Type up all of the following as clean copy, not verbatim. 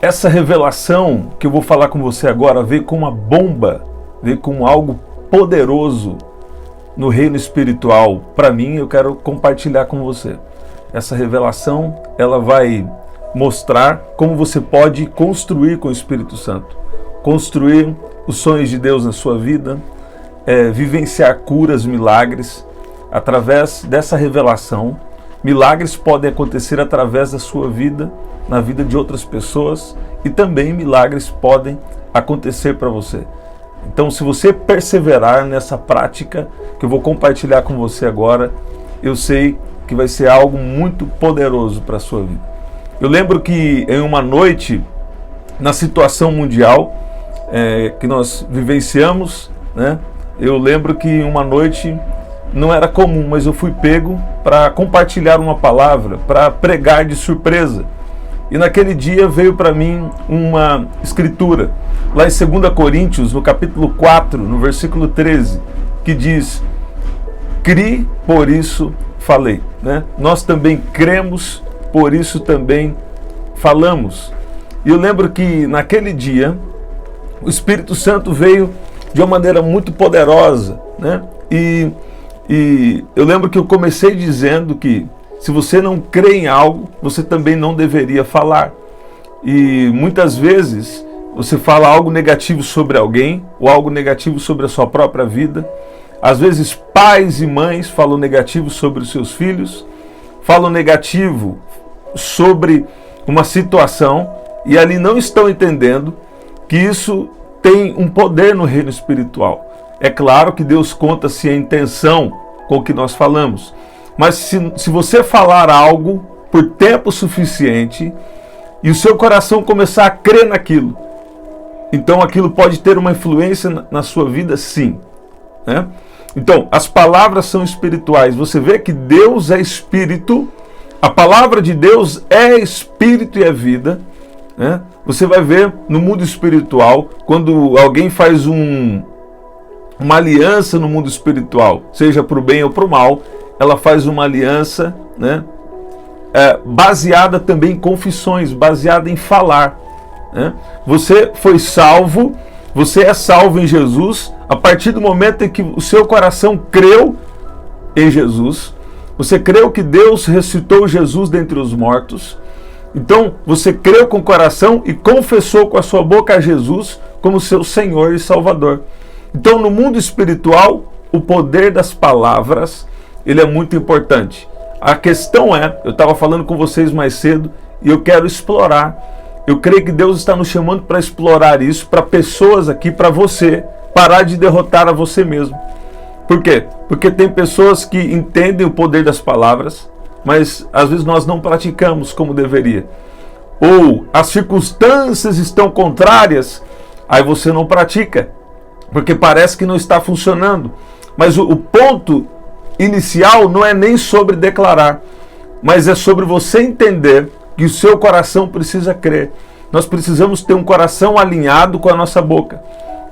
essa revelação que eu vou falar com você agora veio com uma bomba, veio com algo poderoso no reino espiritual. Para mim, eu quero compartilhar com você. Essa revelação, ela vai mostrar como você pode construir com o Espírito Santo. Construir os sonhos de Deus na sua vida, vivenciar curas, milagres. Através dessa revelação, milagres podem acontecer através da sua vida, na vida de outras pessoas, e também milagres podem acontecer para você. Então, se você perseverar nessa prática que eu vou compartilhar com você agora, eu sei que vai ser algo muito poderoso para a sua vida. Eu lembro que em uma noite, na situação mundial que nós vivenciamos, né? Eu lembro que uma noite não era comum, mas eu fui pego para compartilhar uma palavra, para pregar de surpresa. E naquele dia veio para mim uma escritura, lá em 2 Coríntios, no capítulo 4, no versículo 13, que diz: "Cri, por isso falei", né? Nós também cremos, por isso também falamos. E eu lembro que naquele dia, o Espírito Santo veio de uma maneira muito poderosa, né? E eu lembro que eu comecei dizendo que se você não crê em algo, você também não deveria falar. E muitas vezes você fala algo negativo sobre alguém, ou algo negativo sobre a sua própria vida. Às vezes pais e mães falam negativo sobre os seus filhos, falam negativo sobre uma situação, e ali não estão entendendo que isso tem um poder no reino espiritual. É claro que Deus conta-se a intenção com o que nós falamos. Mas se você falar algo por tempo suficiente e o seu coração começar a crer naquilo, então aquilo pode ter uma influência na sua vida, sim, né? Então, as palavras são espirituais. Você vê que Deus é espírito, a palavra de Deus é espírito e é vida, né? Você vai ver no mundo espiritual, quando alguém faz uma aliança no mundo espiritual, seja para o bem ou para o mal, ela faz uma aliança, né, baseada também em confissões, baseada em falar, né? Você foi salvo, você é salvo em Jesus, a partir do momento em que o seu coração creu em Jesus, você creu que Deus ressuscitou Jesus dentre os mortos, então você creu com o coração e confessou com a sua boca a Jesus como seu Senhor e Salvador. Então, no mundo espiritual, o poder das palavras, ele é muito importante. A questão é, eu estava falando com vocês mais cedo, e eu quero explorar. Eu creio que Deus está nos chamando para explorar isso, para pessoas aqui, para você, parar de derrotar a você mesmo. Por quê? Porque tem pessoas que entendem o poder das palavras, mas às vezes nós não praticamos como deveria. Ou as circunstâncias estão contrárias, aí você não pratica, porque parece que não está funcionando. Mas o ponto inicial não é nem sobre declarar, mas é sobre você entender que o seu coração precisa crer. Nós precisamos ter um coração alinhado com a nossa boca.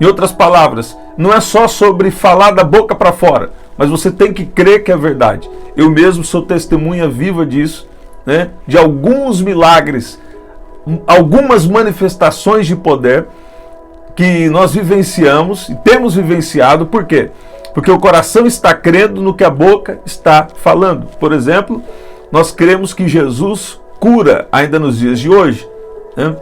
Em outras palavras, não é só sobre falar da boca para fora, mas você tem que crer que é verdade. Eu mesmo sou testemunha viva disso, né? De alguns milagres, algumas manifestações de poder que nós vivenciamos e temos vivenciado. Por quê? Porque o coração está crendo no que a boca está falando. Por exemplo, nós cremos que Jesus cura ainda nos dias de hoje, né?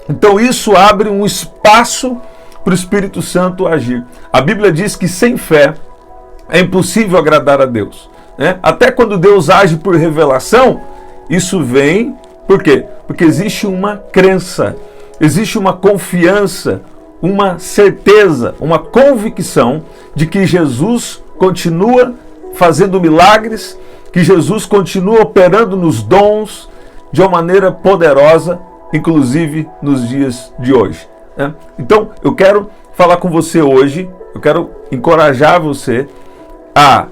Então isso abre um espaço para o Espírito Santo agir. A Bíblia diz que sem fé é impossível agradar a Deus, né? Até quando Deus age por revelação, isso vem, por quê? Porque existe uma crença, existe uma confiança, uma certeza, uma convicção de que Jesus continua fazendo milagres, que Jesus continua operando nos dons de uma maneira poderosa, inclusive nos dias de hoje, né? Então, eu quero falar com você hoje, eu quero encorajar você a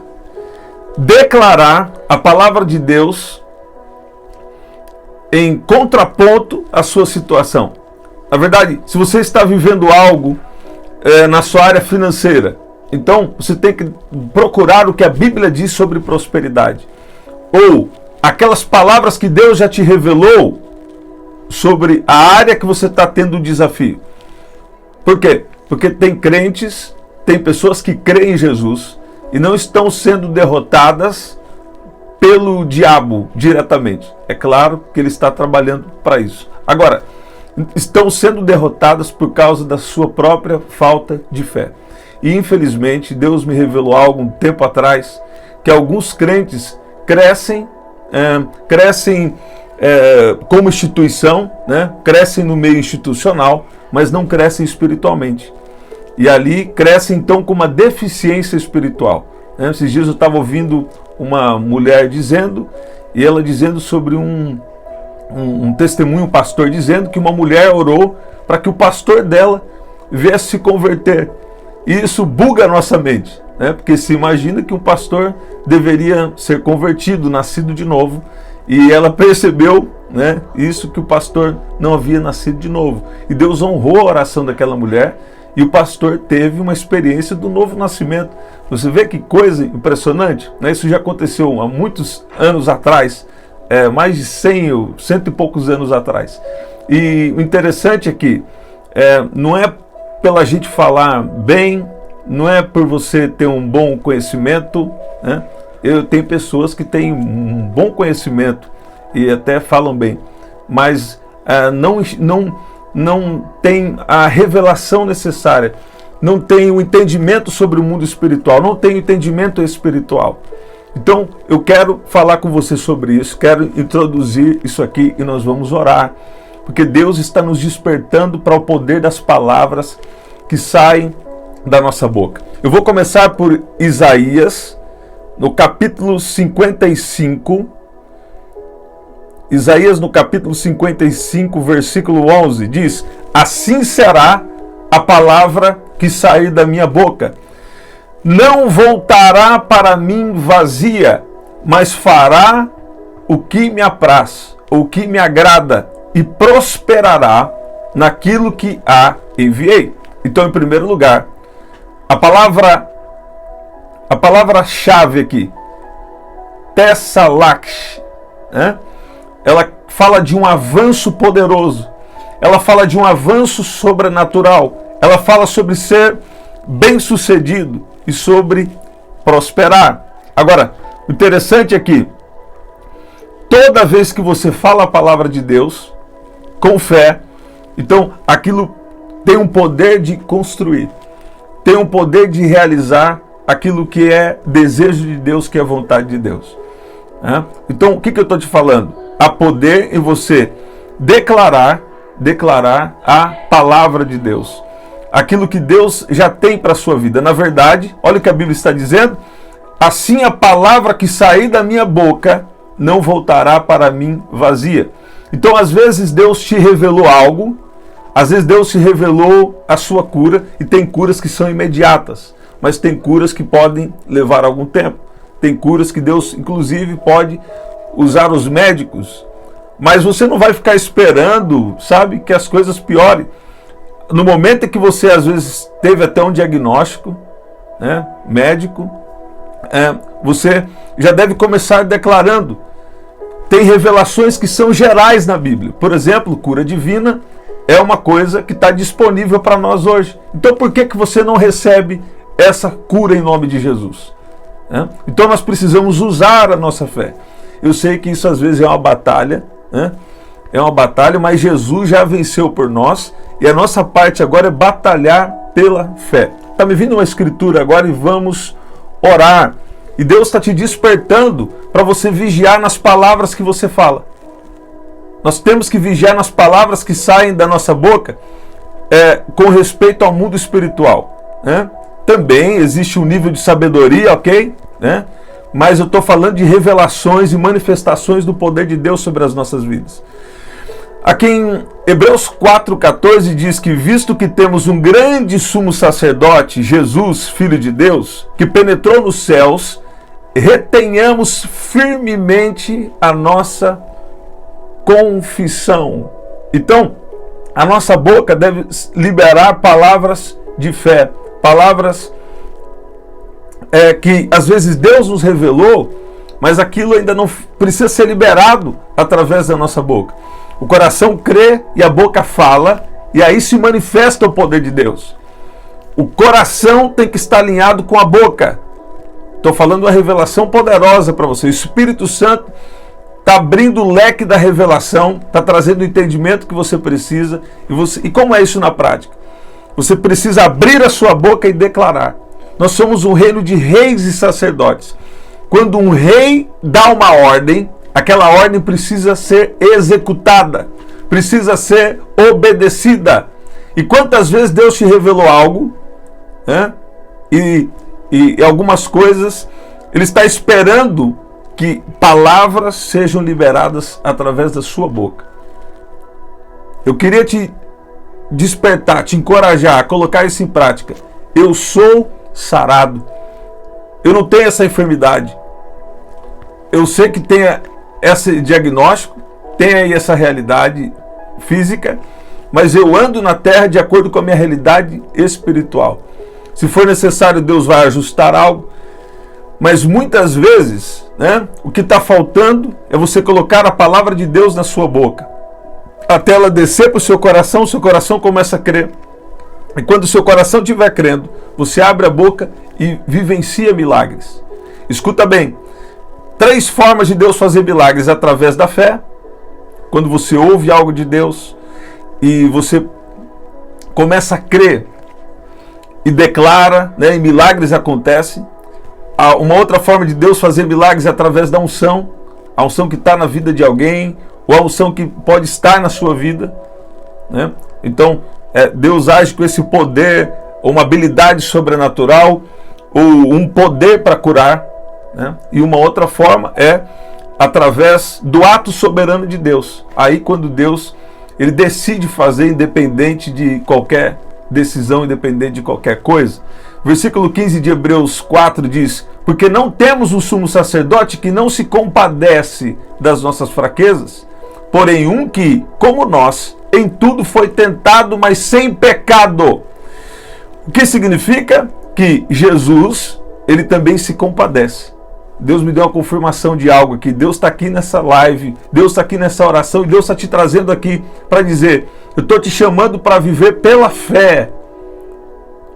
declarar a palavra de Deus em contraponto à sua situação. Na verdade, se você está vivendo algo na sua área financeira, então você tem que procurar o que a Bíblia diz sobre prosperidade. Ou aquelas palavras que Deus já te revelou, sobre a área que você está tendo um desafio. Por quê? Porque tem crentes, tem pessoas que creem em Jesus e não estão sendo derrotadas pelo diabo diretamente. É claro que ele está trabalhando para isso. Agora, estão sendo derrotadas por causa da sua própria falta de fé. E infelizmente, Deus me revelou algo um tempo atrás, que alguns crentes crescem como instituição, né? Crescem no meio institucional, mas não crescem espiritualmente. E ali crescem então com uma deficiência espiritual. Esses dias eu estava ouvindo uma mulher dizendo, e ela dizendo sobre um testemunho, um pastor dizendo que uma mulher orou para que o pastor dela viesse se converter. E isso buga a nossa mente, né? Porque se imagina que um pastor deveria ser convertido, nascido de novo, e ela percebeu, né, isso, que o pastor não havia nascido de novo. E Deus honrou a oração daquela mulher, e o pastor teve uma experiência do novo nascimento. Você vê que coisa impressionante, né? Isso já aconteceu há muitos anos atrás, mais de 100 e poucos anos atrás. E o interessante é que não é pela gente falar bem, não é por você ter um bom conhecimento, né? Eu tenho pessoas que têm um bom conhecimento e até falam bem, mas não tem a revelação necessária, não tem o entendimento sobre o mundo espiritual, não tem o entendimento espiritual. Então, eu quero falar com você sobre isso, quero introduzir isso aqui e nós vamos orar, porque Deus está nos despertando para o poder das palavras que saem da nossa boca. Eu vou começar por Isaías, no capítulo 55. Isaías, no capítulo 55, versículo 11, diz: assim será a palavra que sair da minha boca. Não voltará para mim vazia, mas fará o que me apraz, o que me agrada, e prosperará naquilo que a enviei. Então, em primeiro lugar, a palavra-chave aqui, Tessalak, né? Ela fala de um avanço poderoso, ela fala de um avanço sobrenatural, ela fala sobre ser bem-sucedido e sobre prosperar. Agora, o interessante é que toda vez que você fala a palavra de Deus com fé, então aquilo tem um poder de construir, tem um poder de realizar aquilo que é desejo de Deus, que é vontade de Deus. Então, o que eu estou te falando? Há poder em você declarar a palavra de Deus, aquilo que Deus já tem para a sua vida. Na verdade, olha o que a Bíblia está dizendo: assim a palavra que sair da minha boca não voltará para mim vazia. Então, às vezes Deus te revelou algo, às vezes Deus te revelou a sua cura, e tem curas que são imediatas, mas tem curas que podem levar algum tempo. Tem curas que Deus, inclusive, pode usar os médicos, mas você não vai ficar esperando, sabe, que as coisas piorem. No momento em que você, às vezes, teve até um diagnóstico, né, médico, você já deve começar declarando. Tem revelações que são gerais na Bíblia. Por exemplo, cura divina é uma coisa que está disponível para nós hoje. Então, por que você não recebe essa cura em nome de Jesus? Então, nós precisamos usar a nossa fé. Eu sei que isso às vezes é uma batalha, né? É uma batalha, mas Jesus já venceu por nós, e a nossa parte agora é batalhar pela fé. Está me vindo uma escritura agora e vamos orar. E Deus está te despertando para você vigiar nas palavras que você fala. Nós temos que vigiar nas palavras que saem da nossa boca com respeito ao mundo espiritual, né? Também existe um nível de sabedoria, ok? Né? Mas eu estou falando de revelações e manifestações do poder de Deus sobre as nossas vidas. Aqui em Hebreus 4,14 diz que, visto que temos um grande sumo sacerdote, Jesus, Filho de Deus, que penetrou nos céus, retenhamos firmemente a nossa confissão. Então, a nossa boca deve liberar palavras de fé, palavras que às vezes Deus nos revelou, mas aquilo ainda não precisa ser liberado através da nossa boca. O coração crê e a boca fala, e aí se manifesta o poder de Deus. O coração tem que estar alinhado com a boca. Estou falando uma revelação poderosa para você. O Espírito Santo está abrindo o leque da revelação, está trazendo o entendimento que você precisa. E como é isso na prática? Você precisa abrir a sua boca e declarar. Nós somos um reino de reis e sacerdotes. Quando um rei dá uma ordem, aquela ordem precisa ser executada, precisa ser obedecida. E quantas vezes Deus te revelou algo, né? E algumas coisas, Ele está esperando que palavras sejam liberadas através da sua boca. Eu queria te despertar, te encorajar a colocar isso em prática. Eu sou sarado. Eu não tenho essa enfermidade. Eu sei que tem esse diagnóstico, tem aí essa realidade física, mas eu ando na terra de acordo com a minha realidade espiritual. Se for necessário, Deus vai ajustar algo, mas muitas vezes, né, o que está faltando é você colocar a palavra de Deus na sua boca, até ela descer para o seu coração começa a crer. E quando o seu coração estiver crendo, você abre a boca e vivencia milagres. Escuta bem, 3 formas de Deus fazer milagres: através da fé, quando você ouve algo de Deus e você começa a crer e declara, né, e milagres acontecem. Uma outra forma de Deus fazer milagres é através da unção, a unção que está na vida de alguém, ou a unção que pode estar na sua vida, né? Então, Deus age com esse poder, ou uma habilidade sobrenatural, ou um poder para curar, né? E uma outra forma é através do ato soberano de Deus. Aí quando Deus ele decide fazer, independente de qualquer decisão, independente de qualquer coisa. Versículo 15 de Hebreus 4 diz: porque não temos um sumo sacerdote que não se compadece das nossas fraquezas, porém um que, como nós, em tudo foi tentado, mas sem pecado. O que significa? Que Jesus, ele também se compadece. Deus me deu uma confirmação de algo aqui. Deus está aqui nessa live, Deus está aqui nessa oração, e Deus está te trazendo aqui para dizer: eu estou te chamando para viver pela fé.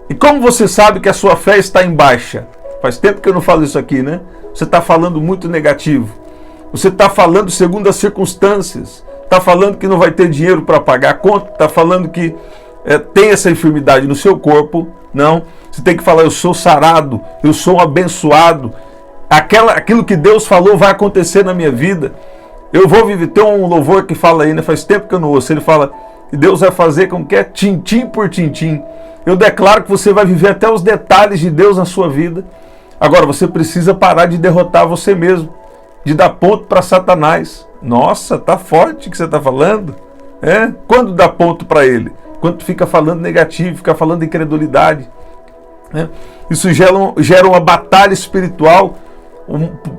E como você sabe que a sua fé está em baixa? Faz tempo que eu não falo isso aqui, né? Você está falando muito negativo. Você está falando segundo as circunstâncias. Está falando que não vai ter dinheiro para pagar a conta. Está falando que tem essa enfermidade no seu corpo. Não. Você tem que falar: eu sou sarado, eu sou abençoado. Aquilo que Deus falou vai acontecer na minha vida. Eu vou viver. Tem um louvor que fala aí, né? Faz tempo que eu não ouço. Ele fala que Deus vai fazer com que é tintim por tintim. Eu declaro que você vai viver até os detalhes de Deus na sua vida. Agora, você precisa parar de derrotar você mesmo, de dar ponto para Satanás. Nossa, tá forte o que você está falando. Quando dá ponto para ele? Quando tu fica falando negativo, fica falando incredulidade. Isso gera uma batalha espiritual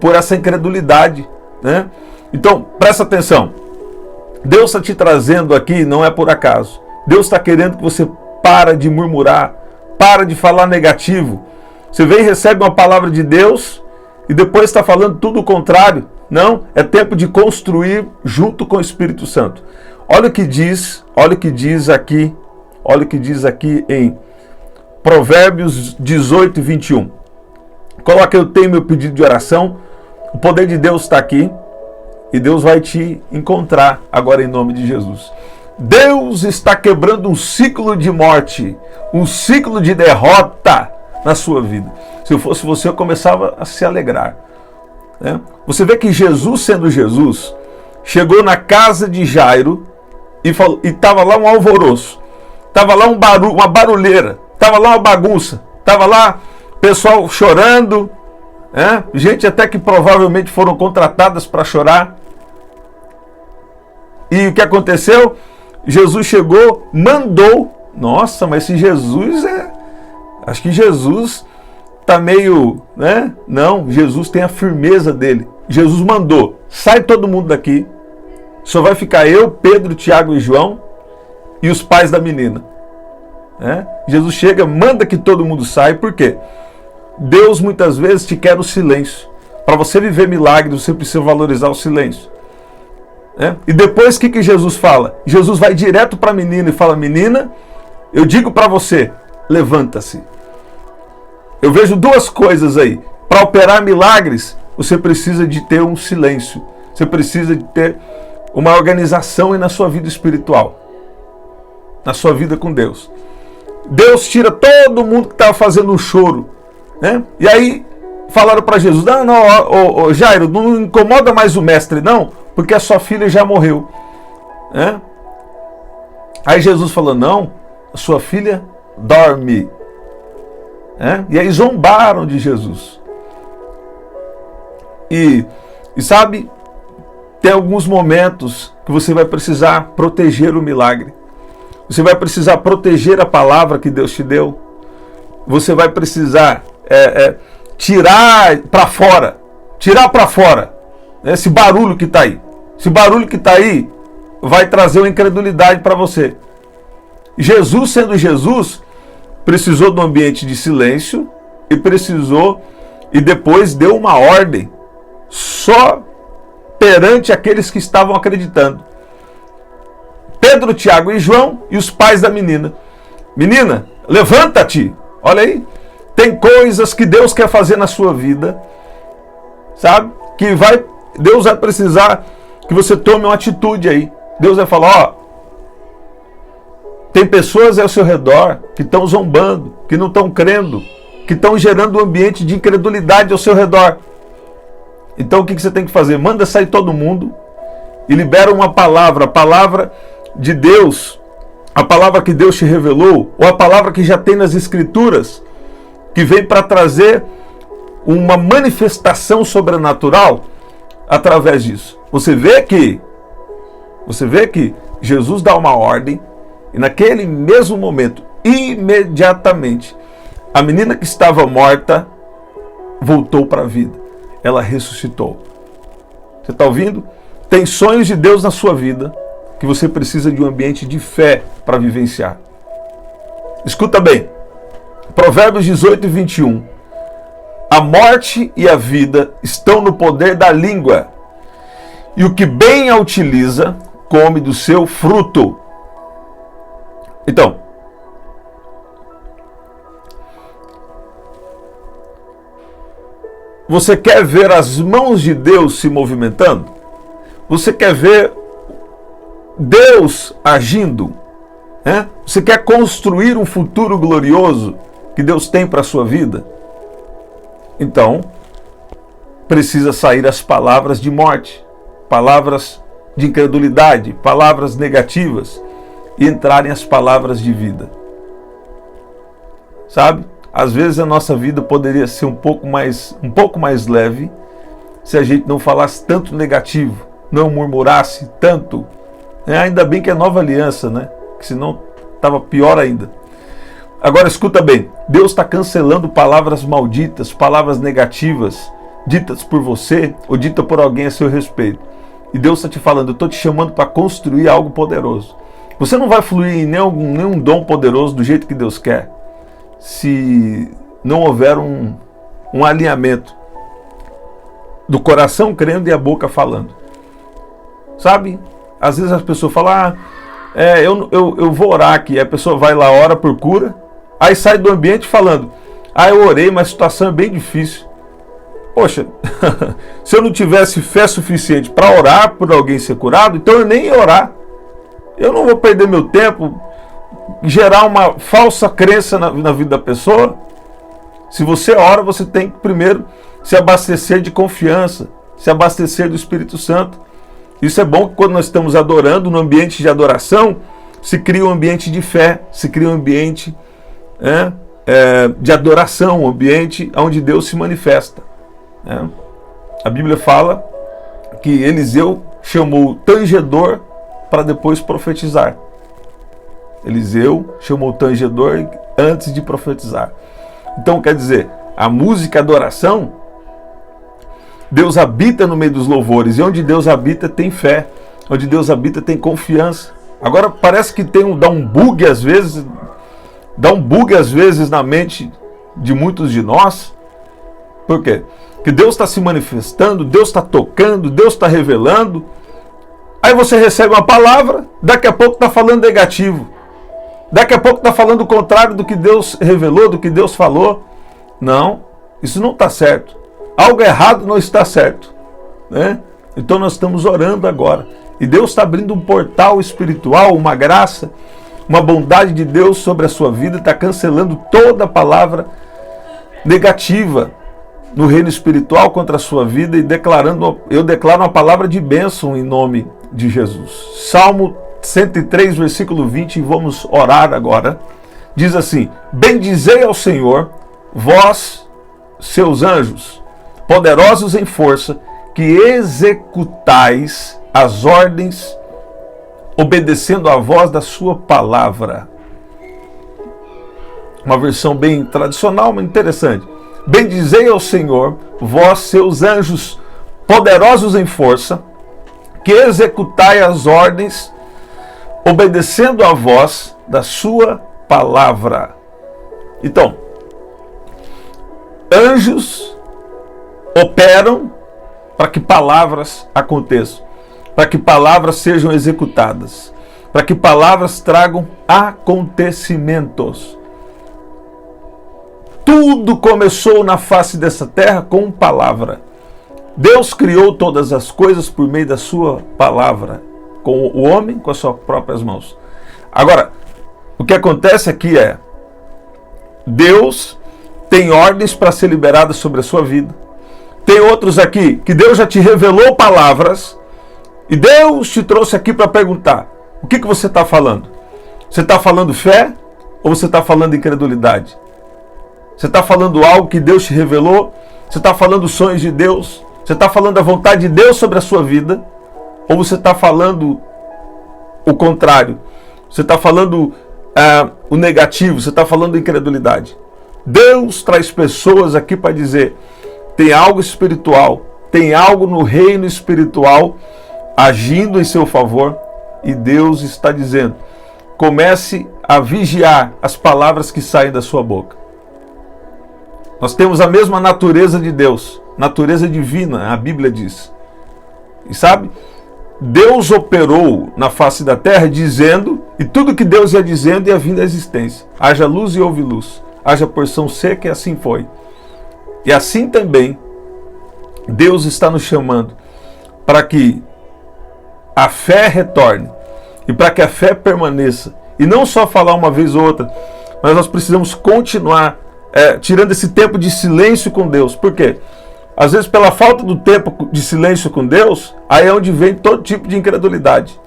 por essa incredulidade, né? Então, presta atenção. Deus está te trazendo aqui, não é por acaso. Deus está querendo que você para de murmurar, para de falar negativo. Você vem e recebe uma palavra de Deus e depois está falando tudo o contrário. Não, é tempo de construir junto com o Espírito Santo. Olha o que diz aqui em Provérbios 18 e 21. Coloca: eu tenho meu pedido de oração. O poder de Deus está aqui e Deus vai te encontrar agora em nome de Jesus. Deus está quebrando um ciclo de morte, um ciclo de derrota na sua vida. Se eu fosse você, eu começava a se alegrar, né? Você vê que Jesus, sendo Jesus, chegou na casa de Jairo e estava lá um alvoroço, estava lá uma barulheira, estava lá uma bagunça, estava lá pessoal chorando, gente até que provavelmente foram contratadas para chorar. E o que aconteceu? Jesus chegou, mandou. Nossa, mas se Jesus acho que Jesus está meio, né? Não, Jesus tem a firmeza dele. Jesus mandou: sai todo mundo daqui. Só vai ficar eu, Pedro, Tiago e João e os pais da menina. Jesus chega, manda que todo mundo saia. Por quê? Deus muitas vezes te quer o silêncio. Para você viver milagre, você precisa valorizar o silêncio. né? E depois o que Jesus fala? Jesus vai direto para a menina e fala: menina, eu digo para você, levanta-se. Eu vejo duas coisas aí. Para operar milagres, você precisa de ter um silêncio. Você precisa de ter uma organização aí na sua vida espiritual, na sua vida com Deus. Deus tira todo mundo que estava fazendo um choro, né? E aí falaram para Jesus: não, Jairo, não incomoda mais o mestre, não, porque a sua filha já morreu, né? Aí Jesus falou: não, a sua filha dorme, né? E aí zombaram de Jesus. E sabe, tem alguns momentos que você vai precisar proteger o milagre. Você vai precisar proteger a palavra que Deus te deu. Você vai precisar tirar para fora. Tirar para fora, né, esse barulho que está aí. Esse barulho que está aí vai trazer uma incredulidade para você. Jesus, sendo Jesus, precisou de um ambiente de silêncio e depois deu uma ordem só perante aqueles que estavam acreditando. Pedro, Tiago e João e os pais da menina. Menina, levanta-te. Olha aí. Tem coisas que Deus quer fazer na sua vida, sabe? Deus vai precisar que você tome uma atitude aí. Deus vai falar: tem pessoas ao seu redor que estão zombando, que não estão crendo, que estão gerando um ambiente de incredulidade ao seu redor. Então o que você tem que fazer? Manda sair todo mundo e libera uma palavra, a palavra de Deus, a palavra que Deus te revelou, ou a palavra que já tem nas Escrituras, que vem para trazer uma manifestação sobrenatural através disso. Você vê que Jesus dá uma ordem e naquele mesmo momento, imediatamente, a menina que estava morta voltou para a vida. Ela ressuscitou. Você está ouvindo? Tem sonhos de Deus na sua vida que você precisa de um ambiente de fé para vivenciar. Escuta bem. Provérbios 18 e 21. A morte e a vida estão no poder da língua, e o que bem a utiliza, come do seu fruto. Então, você quer ver as mãos de Deus se movimentando? Você quer ver Deus agindo? Né? Você quer construir um futuro glorioso que Deus tem para a sua vida? Então, precisa sair as palavras de morte, palavras de incredulidade, palavras negativas, e entrarem as palavras de vida. Sabe? Às vezes a nossa vida poderia ser um pouco mais leve se a gente não falasse tanto negativo, não murmurasse tanto. Ainda bem que é nova aliança, né? Que senão estava pior ainda. Agora escuta bem, Deus está cancelando palavras malditas, palavras negativas, ditas por você ou ditas por alguém a seu respeito. E Deus está te falando: eu estou te chamando para construir algo poderoso. Você não vai fluir em nenhum dom poderoso do jeito que Deus quer, se não houver um alinhamento do coração crendo e a boca falando. Sabe? Às vezes as pessoas falam: eu vou orar aqui. A pessoa vai lá, ora por cura, aí sai do ambiente falando: eu orei, mas a situação é bem difícil. Poxa, se eu não tivesse fé suficiente para orar por alguém ser curado, então eu nem ia orar. Eu não vou perder meu tempo, gerar uma falsa crença na vida da pessoa. Se você ora, você tem que primeiro se abastecer de confiança, se abastecer do Espírito Santo. Isso é bom que quando nós estamos adorando, no ambiente de adoração, se cria um ambiente de fé, se cria um ambiente de adoração, um ambiente onde Deus se manifesta. A Bíblia fala que Eliseu chamou o tangedor para depois profetizar. Eliseu chamou o tangedor antes de profetizar. Então quer dizer, a música, a adoração, Deus habita no meio dos louvores, e onde Deus habita tem fé, onde Deus habita tem confiança. Agora parece que dá um bug às vezes na mente de muitos de nós. Por quê? Porque Deus está se manifestando, Deus está tocando, Deus está revelando, Aí você recebe uma palavra, daqui a pouco está falando negativo. Daqui a pouco está falando o contrário do que Deus revelou, do que Deus falou. Não, isso não está certo. Algo errado não está certo, né? Então nós estamos orando agora. E Deus está abrindo um portal espiritual, uma graça, uma bondade de Deus sobre a sua vida, está cancelando toda palavra negativa no reino espiritual contra a sua vida e eu declaro uma palavra de bênção em nome de Jesus. Salmo 103, versículo 20, e vamos orar agora. Diz assim: bendizei ao Senhor, vós, seus anjos, poderosos em força, que executais as ordens, obedecendo à voz da sua palavra. Uma versão bem tradicional, mas interessante. Bendizei ao Senhor, vós, seus anjos, poderosos em força, que executai as ordens, obedecendo à voz da sua palavra. Então, anjos operam para que palavras aconteçam, para que palavras sejam executadas, para que palavras tragam acontecimentos. Tudo começou na face dessa terra com palavra. Deus criou todas as coisas por meio da sua palavra, com o homem com as suas próprias mãos. Agora, o que acontece aqui é, Deus tem ordens para ser liberadas sobre a sua vida. Tem outros aqui que Deus já te revelou palavras e Deus te trouxe aqui para perguntar: o que você está falando? Você está falando fé ou você está falando incredulidade? Você está falando algo que Deus te revelou? Você está falando os sonhos de Deus? Você está falando a vontade de Deus sobre a sua vida? Ou você está falando o contrário? Você está falando o negativo? Você está falando incredulidade? Deus traz pessoas aqui para dizer: tem algo espiritual, tem algo no reino espiritual agindo em seu favor, e Deus está dizendo: comece a vigiar as palavras que saem da sua boca. Nós temos a mesma natureza de Deus, natureza divina, a Bíblia diz. E sabe, Deus operou na face da terra dizendo, e tudo que Deus ia dizendo ia vindo à existência. Haja luz e houve luz, haja porção seca e assim foi. E assim também, Deus está nos chamando para que a fé retorne e para que a fé permaneça. E não só falar uma vez ou outra, mas nós precisamos continuar tirando esse tempo de silêncio com Deus. Por quê? Às vezes, pela falta do tempo de silêncio com Deus, aí é onde vem todo tipo de incredulidade,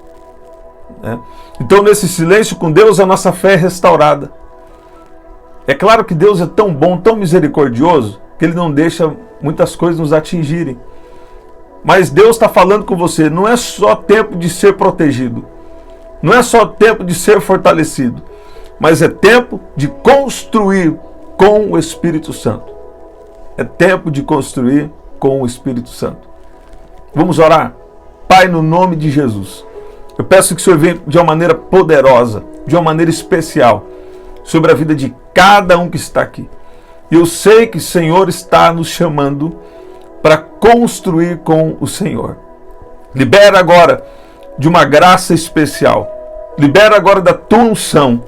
né? Então, nesse silêncio com Deus, a nossa fé é restaurada. É claro que Deus é tão bom, tão misericordioso, que Ele não deixa muitas coisas nos atingirem. Mas Deus está falando com você: não é só tempo de ser protegido, não é só tempo de ser fortalecido, mas é tempo de construir com o Espírito Santo. É tempo de construir com o Espírito Santo. Vamos orar? Pai, no nome de Jesus, eu peço que o Senhor venha de uma maneira poderosa, de uma maneira especial, sobre a vida de cada um que está aqui. E eu sei que o Senhor está nos chamando para construir com o Senhor. Libera agora de uma graça especial. Libera agora da tua unção.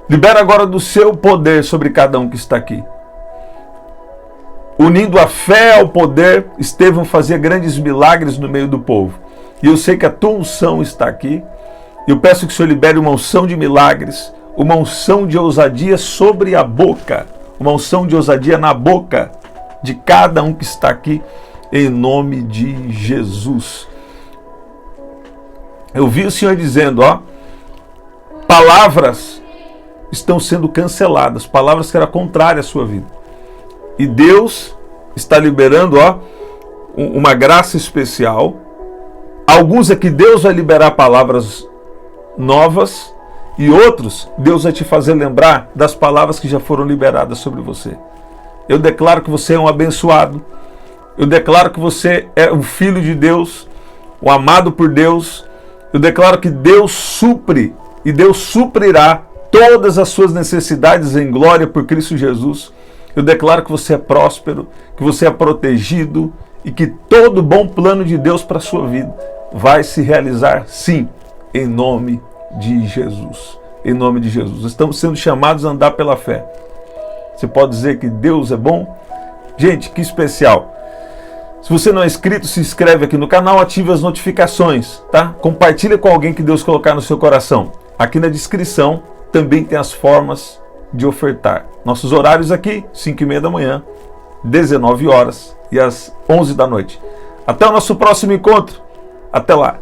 Libera agora do seu poder sobre cada um que está aqui. Unindo a fé ao poder, Estevão fazia grandes milagres no meio do povo. E eu sei que a tua unção está aqui. Eu peço que o Senhor libere uma unção de milagres, uma unção de ousadia sobre a boca, uma unção de ousadia na boca de cada um que está aqui, em nome de Jesus. Eu vi o Senhor dizendo, palavras estão sendo canceladas, palavras que eram contrárias à sua vida. E Deus está liberando uma graça especial. Alguns aqui Deus vai liberar palavras novas, e outros Deus vai te fazer lembrar das palavras que já foram liberadas sobre você. Eu declaro que você é um abençoado. Eu declaro que você é um filho de Deus, um amado por Deus. Eu declaro que Deus supre e Deus suprirá todas as suas necessidades em glória por Cristo Jesus. Eu declaro que você é próspero, que você é protegido e que todo bom plano de Deus para a sua vida vai se realizar sim, em nome de Jesus. Em nome de Jesus. Estamos sendo chamados a andar pela fé. Você pode dizer que Deus é bom? Gente, que especial. Se você não é inscrito, se inscreve aqui no canal, ative as notificações, tá? Compartilha com alguém que Deus colocar no seu coração. Aqui na descrição também tem as formas de ofertar. Nossos horários aqui, 5h30 da manhã, 19 horas e às 11 da noite. Até o nosso próximo encontro. Até lá.